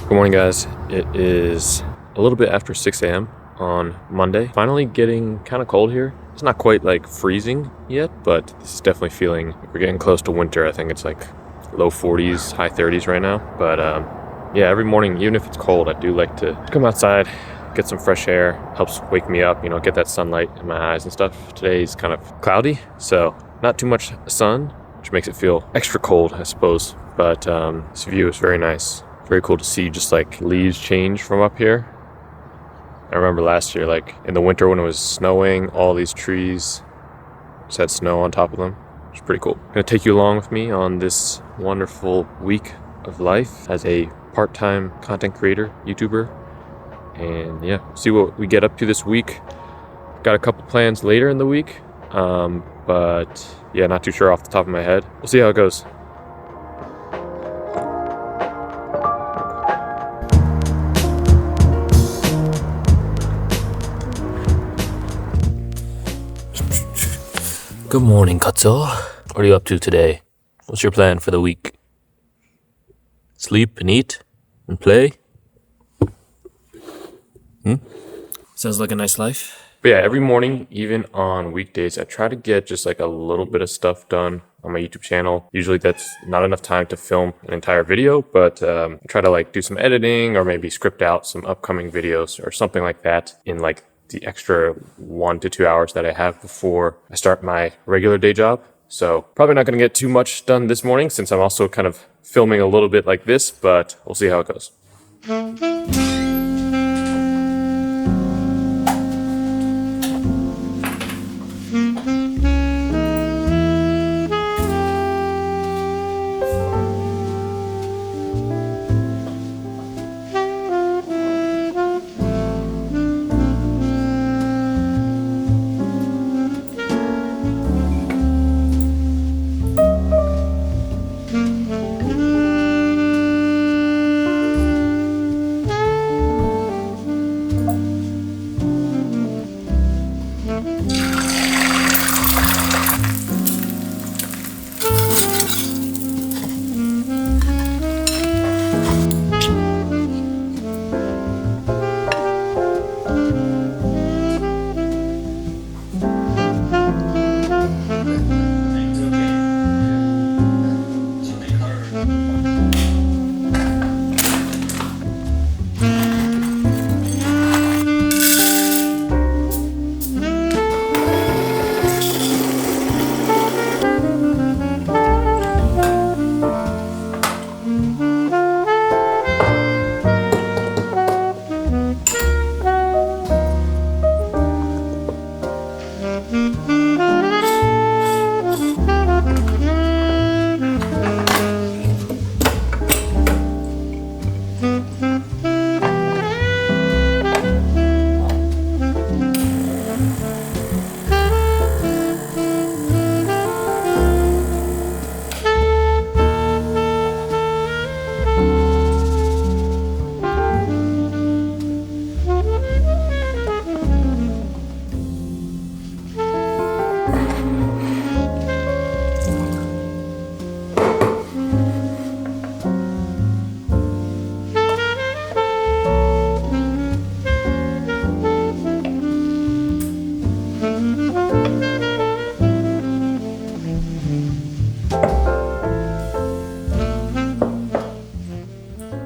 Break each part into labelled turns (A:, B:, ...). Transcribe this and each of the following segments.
A: Good morning, guys. It is a little bit after 6 a.m. on Monday. Finally getting kind of cold here. It's not quite like freezing yet, but this is definitely feeling like we're getting close to winter. I think it's like low 40s, high 30s right now. But yeah, every morning, even if it's cold, I do like to come outside, get some fresh air. Helps wake me up, get that sunlight in my eyes and stuff. Today's kind of cloudy, so not too much sun, which makes it feel extra cold, I suppose. But this view is very nice. Very cool to see just like leaves change from up here. I remember last year, like in the winter when it was snowing, all these trees just had snow on top of them. It's pretty cool. I'm gonna take you along with me on this wonderful week of life as a part-time content creator, YouTuber. And yeah, see what we get up to this week. Got a couple plans later in the week, but yeah, not too sure off the top of my head. We'll see how it goes. Good morning, Katsuo. What are you up to today? What's your plan for the week? Sleep and eat and play? Sounds like a nice life. But yeah, every morning, even on weekdays, I try to get just like a little bit of stuff done on my YouTube channel. Usually that's not enough time to film an entire video, but I try to like do some editing or maybe script out some upcoming videos or something like that in like the extra 1 to 2 hours that I have before I start my regular day job. So probably not going to get too much done this morning since I'm also kind of filming a little bit like this, but we'll see how it goes.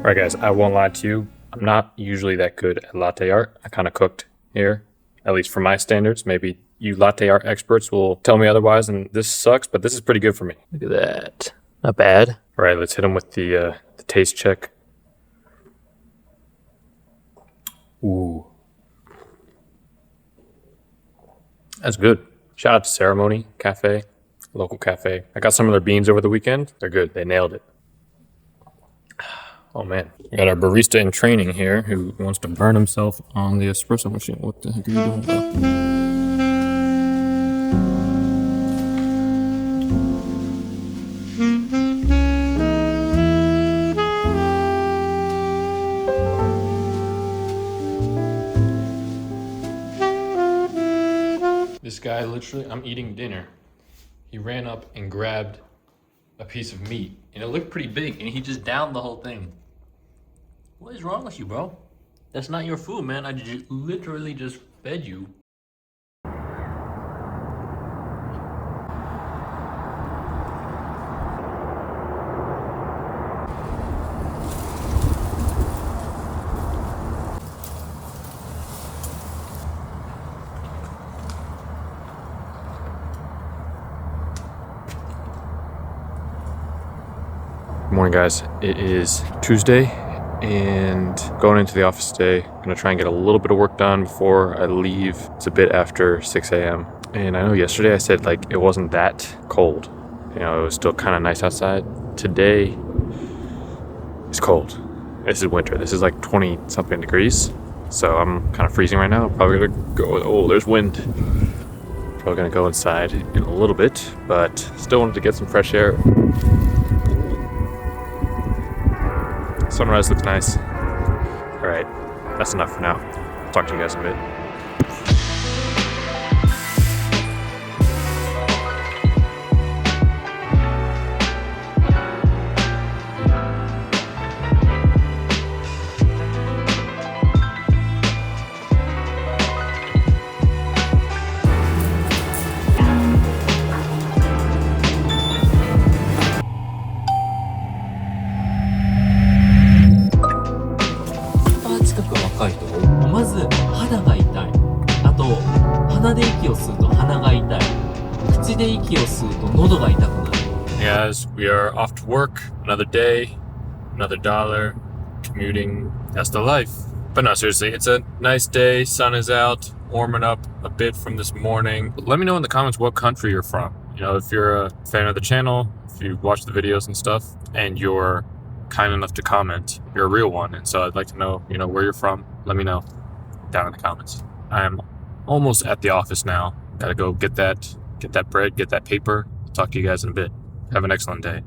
A: Alright guys, I won't lie to you. I'm not usually that good at latte art. I kind of cooked here, at least for my standards. Maybe you latte art experts will tell me otherwise and this sucks, but this is pretty good for me. Look at that. Not bad. Alright, let's hit them with the taste check. Ooh. That's good. Shout out to Ceremony Cafe, local cafe. I got some of their beans over the weekend. They're good. They nailed it. Oh man, we got our barista in training here who wants to burn himself on the espresso machine. What the heck are you doing, bro? This guy literally, I'm eating dinner. He ran up and grabbed a piece of meat and it looked pretty big and he just downed the whole thing.
B: What is wrong with you, bro? That's not your food, man. I literally just fed you.
A: Good morning, guys. It is Tuesday and going into the office today. I'm gonna try and get a little bit of work done before I leave. It's a bit after 6 a.m. And I know yesterday I said like it wasn't that cold. You know, it was still kind of nice outside. Today it's cold. This is winter. This is like 20 something degrees. So I'm kind of freezing right now. Probably gonna go, oh, there's wind. Probably gonna go inside in a little bit, but still wanted to get some fresh air. Sunrise looks nice. All right, that's enough for now. Talk to you guys in a bit. Guys, we are off to work. Another day, another dollar, commuting. That's the life. But no, seriously, it's a nice day. Sun is out, warming up a bit from this morning. Let me know in the comments what country you're from. You know, if you're a fan of the channel, if you watch the videos and stuff, and you're kind enough to comment, you're a real one. And so I'd like to know, you know, where you're from. Let me know down in the comments. I'm almost at the office now. Gotta go get that bread, get that paper. Talk to you guys in a bit. Have an excellent day.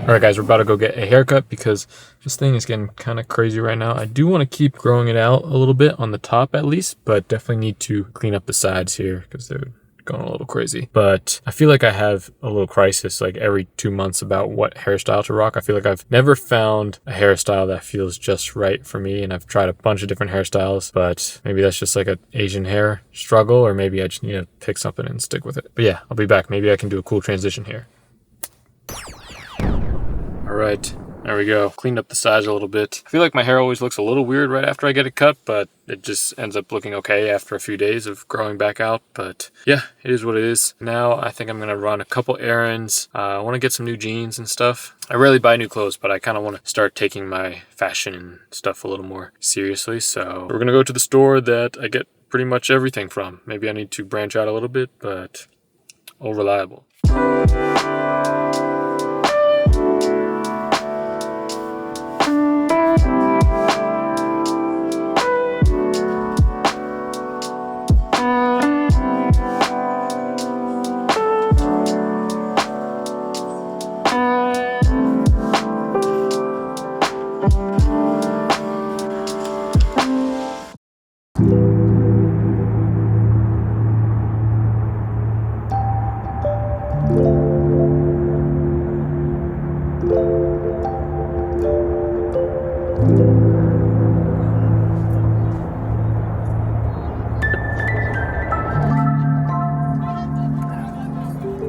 A: All right, guys, we're about to go get a haircut because this thing is getting kind of crazy right now. I do want to keep growing it out a little bit on the top at least, but definitely need to clean up the sides here because they're going a little crazy. But I feel like I have a little crisis like every 2 months about what hairstyle to rock. I feel like I've never found a hairstyle that feels just right for me, and I've tried a bunch of different hairstyles, but maybe that's just like an Asian hair struggle, or maybe I just need to pick something and stick with it. But yeah, I'll be back. Maybe I can do a cool transition here. All right, there we go. Cleaned up the sides a little bit. I feel like my hair always looks a little weird right after I get it cut, but it just ends up looking okay after a few days of growing back out. But yeah, it is what it is. Now I think I'm gonna run a couple errands. I wanna get some new jeans and stuff. I rarely buy new clothes, but I kinda wanna start taking my fashion and stuff a little more seriously. So we're gonna go to the store that I get pretty much everything from. Maybe I need to branch out a little bit, but all reliable.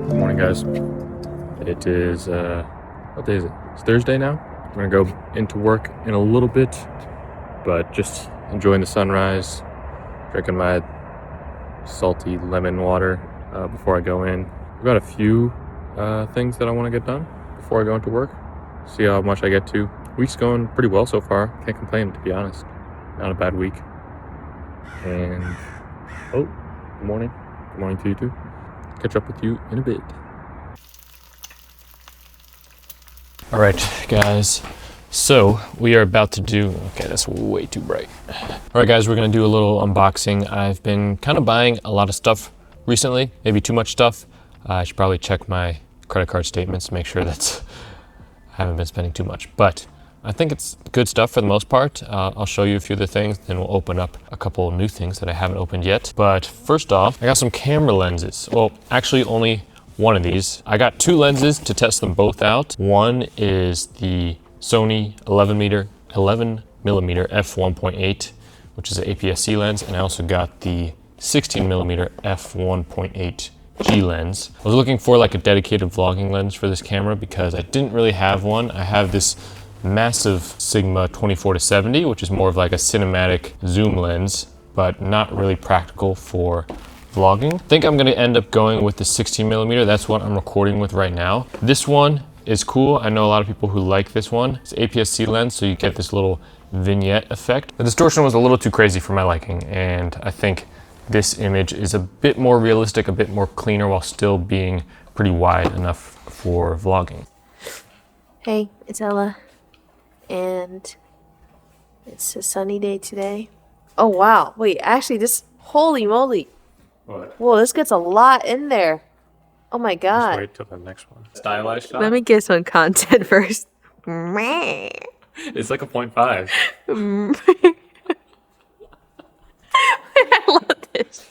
A: Good morning, guys. It is, what day is it? It's Thursday now. I'm gonna go into work in a little bit, but just enjoying the sunrise, drinking my salty lemon water before I go in. I've got a few things that I want to get done before I go into work. See how much I get to. Week's going pretty well so far. Can't complain, to be honest. Not a bad week. And, oh, good morning. Good morning to you too. Catch up with you in a bit. All right, guys, So we are about to do, okay, that's way too bright. All right, guys, we're gonna do a little unboxing. I've been kind of buying a lot of stuff recently, maybe too much stuff. I should probably check my credit card statements to make sure that I haven't been spending too much, but I think it's good stuff for the most part. I'll show you a few of the things, then we'll open up a couple of new things that I haven't opened yet. But first off, I got some camera lenses. Well, actually only one of these. I got two lenses to test them both out. One is the Sony 11 millimeter f1.8, which is an APS-C lens, and I also got the 16 millimeter f1.8 G lens. I was looking for like a dedicated vlogging lens for this camera because I didn't really have one. I have this massive Sigma 24-70, which is more of like a cinematic zoom lens, but not really practical for vlogging. I think I'm gonna end up going with the 16 millimeter. That's what I'm recording with right now. This one is cool. I know a lot of people who like this one. It's APS-C lens, so you get this little vignette effect. The distortion was a little too crazy for my liking, and I think this image is a bit more realistic, a bit more cleaner, while still being pretty wide enough for vlogging.
C: Hey, it's Ella, and it's a sunny day today. Oh wow, wait, actually this, holy moly.
A: What?
C: Whoa, this gets a lot in there. Oh my god.
A: Just wait till the next one. Stylized shot?
C: Let me get some content first.
A: It's like a 0.5.
C: I love this.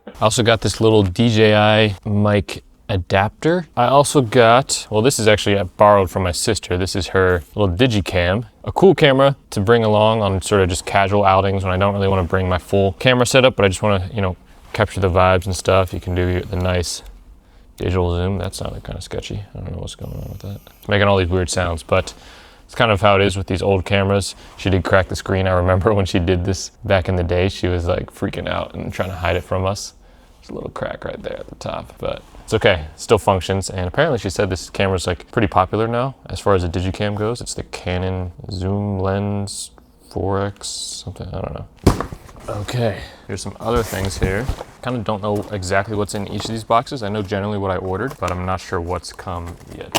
A: I also got this little DJI mic adapter. I also got, well, this is actually I borrowed from my sister. This is her little Digicam. A cool camera to bring along on sort of just casual outings when I don't really want to bring my full camera setup, but I just want to, you know, capture the vibes and stuff. You can do the nice digital zoom. That sounded kind of sketchy. I don't know what's going on with that. It's making all these weird sounds, but it's kind of how it is with these old cameras. She did crack the screen. I remember when she did this back in the day, she was like freaking out and trying to hide it from us. There's a little crack right there at the top, but it's okay. It still functions. And apparently she said this camera's like pretty popular now as far as the Digicam goes. It's the Canon Zoom Lens 4X something, I don't know. Okay, here's some other things here. Kind of don't know exactly what's in each of these boxes. I know generally what I ordered, but I'm not sure what's come yet.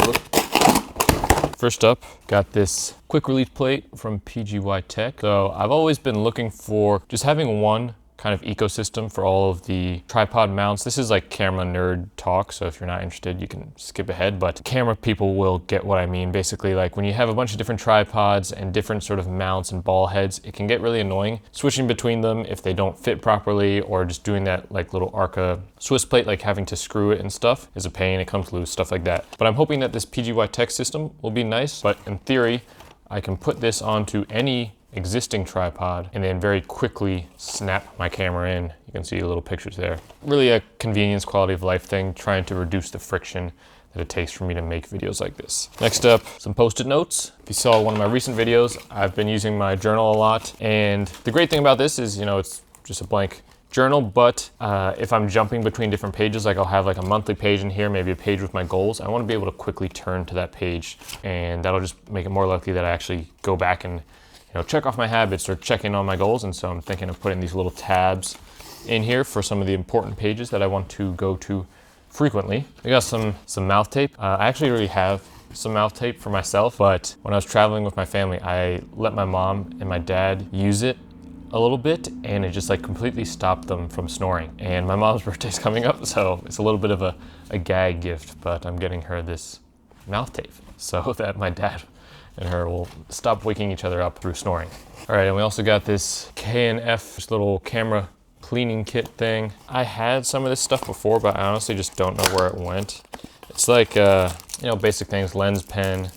A: First up, got this quick release plate from PGY Tech. So I've always been looking for just having one kind of ecosystem for all of the tripod mounts. This is like camera nerd talk, so if you're not interested, you can skip ahead, but camera people will get what I mean. Basically, like when you have a bunch of different tripods and different sort of mounts and ball heads, it can get really annoying switching between them if they don't fit properly, or just doing that like little Arca Swiss plate, like having to screw it and stuff is a pain. It comes loose, stuff like that. But I'm hoping that this PGY Tech system will be nice, but in theory, I can put this onto any existing tripod and then very quickly snap my camera in. You can see little pictures there. Really a convenience, quality of life thing, trying to reduce the friction that it takes for me to make videos like this. Next up, some Post-it notes. If you saw one of my recent videos, I've been using my journal a lot, and the great thing about this is, you know, it's just a blank journal, but if I'm jumping between different pages, like I'll have like a monthly page in here, maybe a page with my goals, I want to be able to quickly turn to that page, and that'll just make it more likely that I actually go back and, you know, check off my habits or check in on my goals. And so I'm thinking of putting these little tabs in here for some of the important pages that I want to go to frequently. I got some mouth tape. I actually already have some mouth tape for myself, but when I was traveling with my family, I let my mom and my dad use it a little bit, and it just like completely stopped them from snoring. And my mom's birthday's coming up, so it's a little bit of a gag gift, but I'm getting her this mouth tape so that my dad and her will stop waking each other up through snoring. All right, and we also got this K&F, this little camera cleaning kit thing. I had some of this stuff before, but I honestly just don't know where it went. It's like, you know, basic things, lens pen,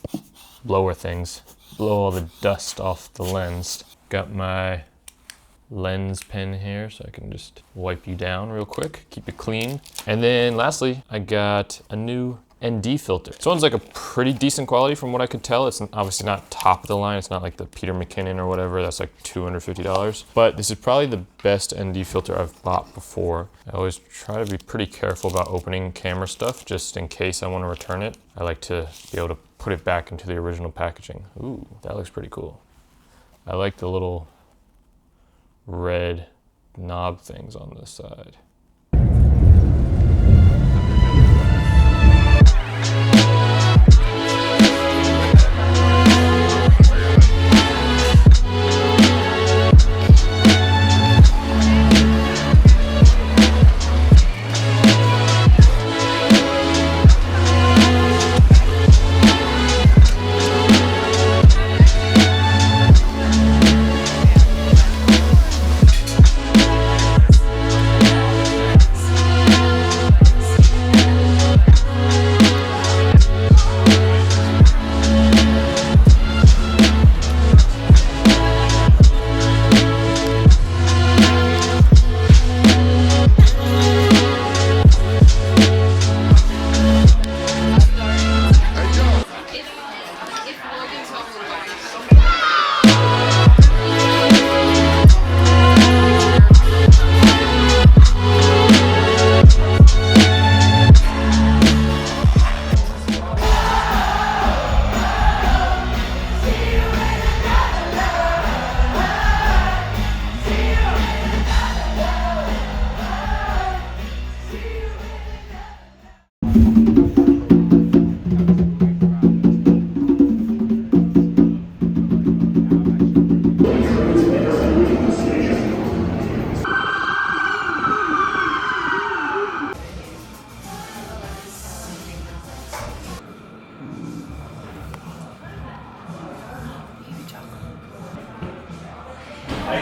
A: blower things, blow all the dust off the lens. Got my lens pen here, so I can just wipe you down real quick, keep it clean. And then lastly, I got a new ND filter. This one's like a pretty decent quality from what I could tell. It's obviously not top of the line. It's not like the Peter McKinnon or whatever. That's like $250. But this is probably the best ND filter I've bought before. I always try to be pretty careful about opening camera stuff just in case I want to return it. I like to be able to put it back into the original packaging. Ooh, that looks pretty cool. I like the little red knob things on this side. I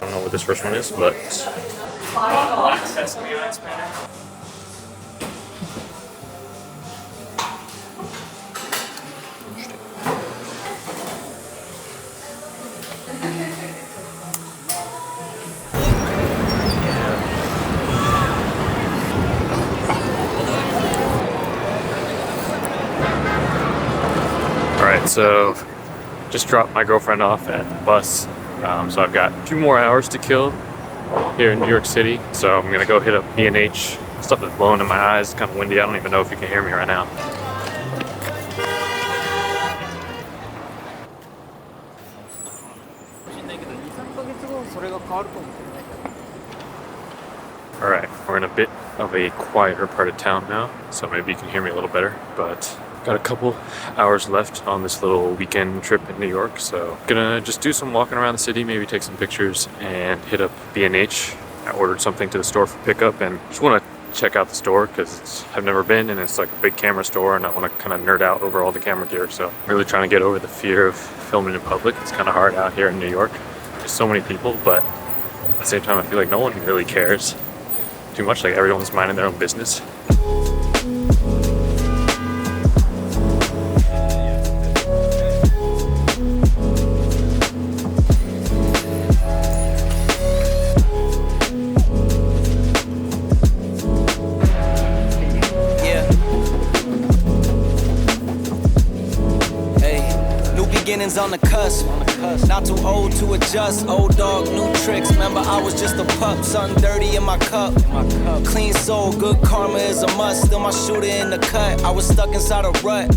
A: don't know what this first one is, but black sesame ice pack. Alright, so just dropped my girlfriend off at the bus. So I've got 2 more hours to kill here in New York City. So I'm gonna go hit up B&H. Stuff is blowing in my eyes, it's kind of windy. I don't even know if you can hear me right now. Alright, we're in a bit of a quieter part of town now, so maybe you can hear me a little better, but got a couple hours left on this little weekend trip in New York, so gonna just do some walking around the city, maybe take some pictures and hit up B&H. I ordered something to the store for pickup and just want to check out the store because I've never been and it's like a big camera store and I want to kind of nerd out over all the camera gear, so I'm really trying to get over the fear of filming in public. It's kind of hard out here in New York. There's so many people, but at the same time I feel like no one really cares too much, like everyone's minding their own business.
D: On the cusp, not too old to adjust. Old dog, new tricks. Remember, I was just a pup, something dirty in my cup. Clean soul, good karma is a must. Still my shooter in the cut. I was stuck inside a rut.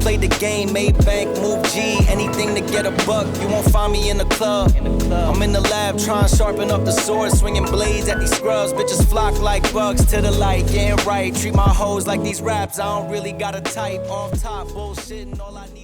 D: Played the game, made bank, move G, anything to get a buck. You won't find me in the club. I'm in the lab trying to sharpen up the sword, swinging blades at these scrubs. Bitches flock like bugs to the light, getting right. Treat my hoes like these raps. I don't really got a type. Off top, bullshitting all I need.